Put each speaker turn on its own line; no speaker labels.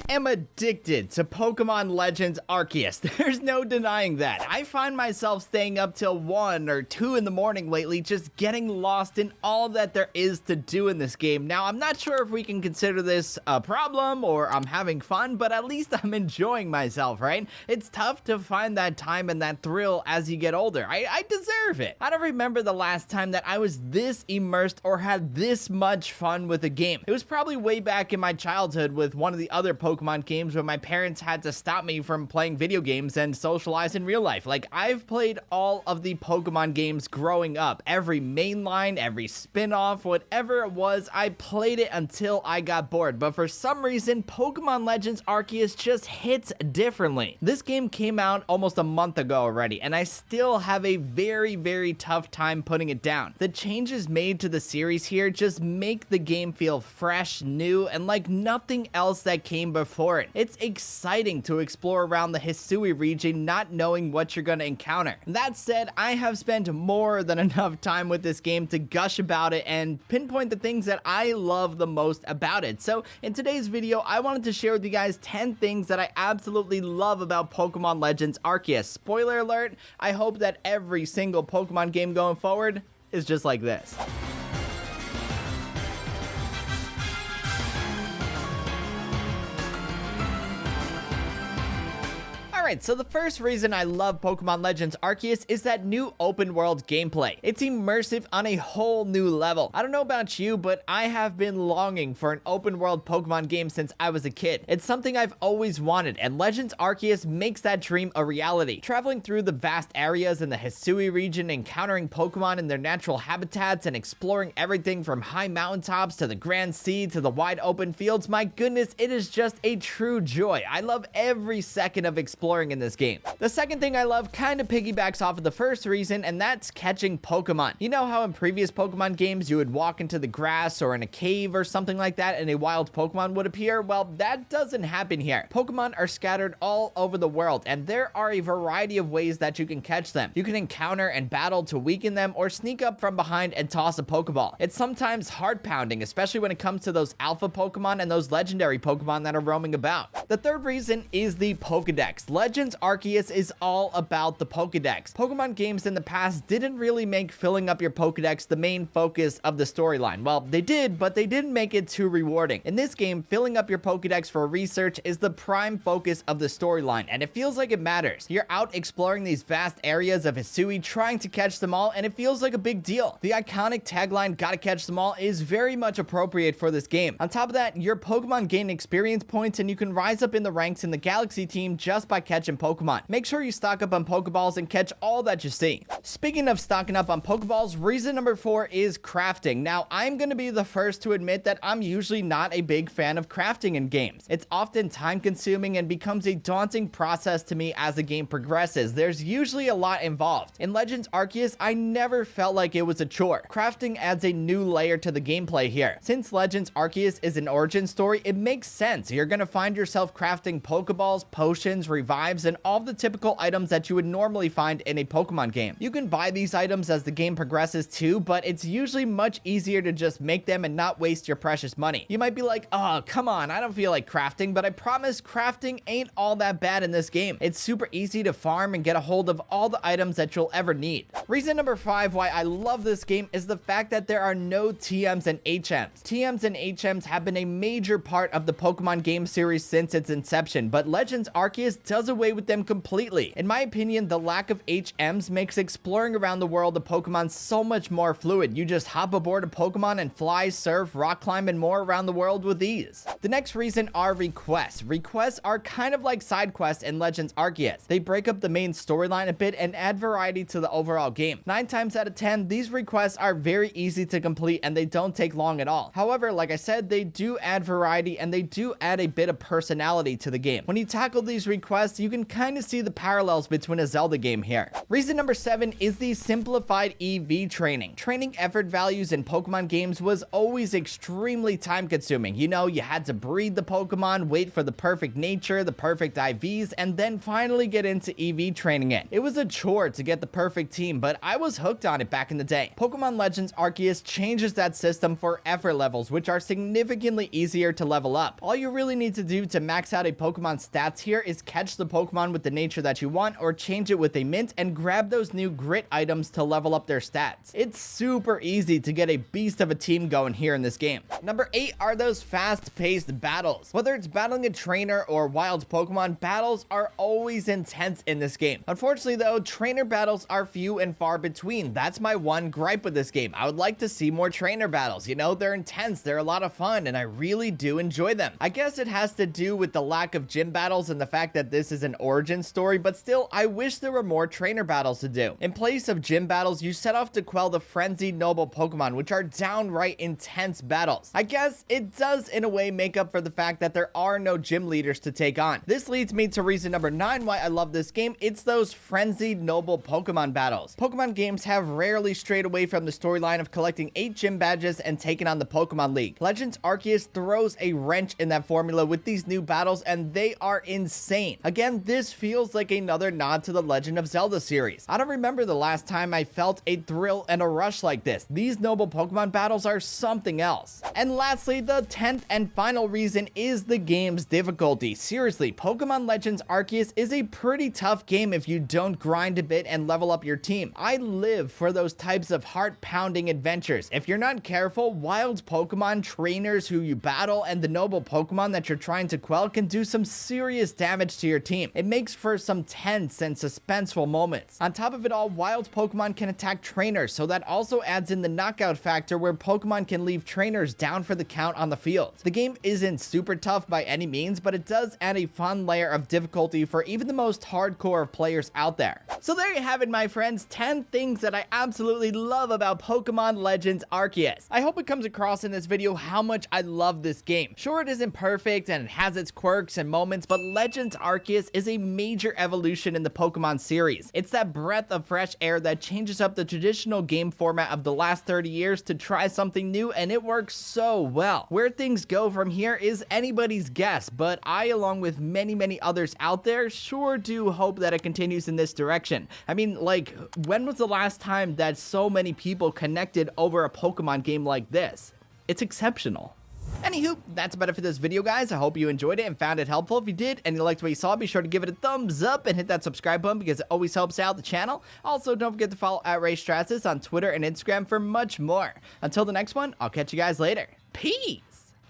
am addicted to Pokemon Legends Arceus. There's no denying that. I find myself staying up till 1 or 2 in the morning lately, just getting lost in all that there is to do in this game. Now, I'm not sure if we can consider this a problem or I'm having fun, but at least I'm enjoying myself, right? It's tough to find that time and that thrill as you get older. I deserve it. I don't remember the last time that I was this immersed or had this much fun with a game. It was probably way back in my childhood with one of the other Pokemon games when my parents had to stop me from playing video games and socialize in real life. Like, I've played all of the Pokemon games growing up. Every mainline, every spin-off, whatever it was, I played it until I got bored. But for some reason, Pokemon Legends Arceus just hits differently. This game came out almost a month ago already, and I still have a very tough time putting it down. The changes made to the series here just make the game feel fresh, new, and like nothing else that came before it. It's exciting to explore around the Hisui region not knowing what you're gonna encounter. That said, I have spent more than enough time with this game to gush about it and pinpoint the things that I love the most about it. So in today's video, I wanted to share with you guys 10 things that I absolutely love about Pokemon Legends Arceus. Spoiler alert, I hope that every single Pokemon game going forward is just like this. Alright, so the first reason I love Pokemon Legends Arceus is that new open world gameplay. It's immersive on a whole new level. I don't know about you, but I have been longing for an open world Pokemon game since I was a kid. It's something I've always wanted, and Legends Arceus makes that dream a reality. Traveling through the vast areas in the Hisui region, encountering Pokemon in their natural habitats, and exploring everything from high mountaintops to the Grand Sea to the wide open fields, my goodness, it is just a true joy. I love every second of exploring in this game. The second thing I love kind of piggybacks off of the first reason, and that's catching Pokemon. You know how in previous Pokemon games you would walk into the grass or in a cave or something like that and a wild Pokemon would appear? Well, that doesn't happen here. Pokemon are scattered all over the world, and there are a variety of ways that you can catch them. You can encounter and battle to weaken them or sneak up from behind and toss a Pokeball. It's sometimes heart pounding, especially when it comes to those alpha Pokemon and those legendary Pokemon that are roaming about. The third reason is the Pokedex. Legends Arceus is all about the Pokedex. Pokemon games in the past didn't really make filling up your Pokedex the main focus of the storyline. Well, they did, but they didn't make it too rewarding. In this game, filling up your Pokedex for research is the prime focus of the storyline, and it feels like it matters. You're out exploring these vast areas of Hisui, trying to catch them all, and it feels like a big deal. The iconic tagline, "Gotta catch them all," is very much appropriate for this game. On top of that, your Pokemon gain experience points, and you can rise up in the ranks in the Galaxy team just by catching Pokemon. Make sure you stock up on Pokeballs and catch all that you see. Speaking of stocking up on Pokeballs, reason number 4 is crafting. Now, I'm gonna be the first to admit that I'm usually not a big fan of crafting in games. It's often time consuming and becomes a daunting process to me as the game progresses. There's usually a lot involved. In Legends Arceus, I never felt like it was a chore. Crafting adds a new layer to the gameplay here. Since Legends Arceus is an origin story, it makes sense. You're gonna find yourself crafting Pokeballs, potions, revives, and all the typical items that you would normally find in a Pokemon game. You can buy these items as the game progresses too, but it's usually much easier to just make them and not waste your precious money. You might be like, oh, come on, I don't feel like crafting, but I promise crafting ain't all that bad in this game. It's super easy to farm and get a hold of all the items that you'll ever need. Reason number 5 why I love this game is the fact that there are no TMs and HMs. TMs and HMs have been a major part of the Pokemon game series since its inception, but Legends Arceus does away with them completely. In my opinion, the lack of HMs makes exploring around the world of Pokemon so much more fluid. You just hop aboard a Pokemon and fly, surf, rock climb, and more around the world with ease. The next reason are requests. Requests are kind of like side quests in Legends Arceus. They break up the main storyline a bit and add variety to the overall game. 9 times out of 10, these requests are very easy to complete and they don't take long at all. However, like I said, they do add variety and they do add a bit of personality to the game. When you tackle these requests, you can kind of see the parallels between a Zelda game here. Reason number 7 is the Simplified EV Training. Training effort values in Pokemon games was always extremely time consuming. You know, you had to breed the Pokemon, wait for the perfect nature, the perfect IVs, and then finally get into EV training it. It was a chore to get the perfect team, but I was hooked on it back in the day. Pokemon Legends Arceus changes that system for effort levels, which are significantly easier to level up. All you really need to do to max out a Pokemon's stats here is catch the Pokemon with the nature that you want, or change it with a mint and grab those new grit items to level up their stats. It's super easy to get a beast of a team going here in this game. Number 8 are those fast-paced battles. Whether it's battling a trainer or wild Pokemon, battles are always intense in this game. Unfortunately though, trainer battles are few and far between. That's my one gripe with this game. I would like to see more trainer battles. You know, they're intense, they're a lot of fun, and I really do enjoy them. I guess it has to do with the lack of gym battles and the fact that this is an origin story, but still, I wish there were more trainer battles to do. In place of gym battles, you set off to quell the frenzied noble Pokemon, which are downright intense battles. I guess it does in a way make up for the fact that there are no gym leaders to take on. This leads me to reason number 9 why I love this game. It's those frenzied noble Pokemon battles. Pokemon games have rarely strayed away from the storyline of collecting 8 gym badges and taking on the Pokemon League. Legends Arceus throws a wrench in that formula with these new battles, and they are insane. Again, this feels like another nod to the Legend of Zelda series. I don't remember the last time I felt a thrill and a rush like this. These noble Pokemon battles are something else. And lastly, the 10th and final reason is the game's difficulty. Seriously, Pokemon Legends Arceus is a pretty tough game if you don't grind a bit and level up your team. I live for those types of heart-pounding adventures. If you're not careful, wild Pokemon, trainers who you battle, and the noble Pokemon that you're trying to quell can do some serious damage to your team. It makes for some tense and suspenseful moments. On top of it all, wild Pokemon can attack trainers, so that also adds in the knockout factor where Pokemon can leave trainers down for the count on the field. The game isn't super tough by any means, but it does add a fun layer of difficulty for even the most hardcore of players out there. So there you have it, my friends, 10 things that I absolutely love about Pokemon Legends Arceus. I hope it comes across in this video how much I love this game. Sure, it isn't perfect and it has its quirks and moments, but Legends Arceus is a major evolution in the Pokemon series. It's that breath of fresh air that changes up the traditional game format of the last 30 years to try something new, and it works so well. Where things go from here is anybody's guess, but I, along with many others out there, sure do hope that it continues in this direction. I mean, like, when was the last time that so many people connected over a Pokemon game like this? It's exceptional. Anywho, that's about it for this video, guys. I hope you enjoyed it and found it helpful. If you did and you liked what you saw, be sure to give it a thumbs up and hit that subscribe button because it always helps out the channel. Also, don't forget to follow @Raymond Strazdas on Twitter and Instagram for much more. Until the next one, I'll catch you guys later. Peace!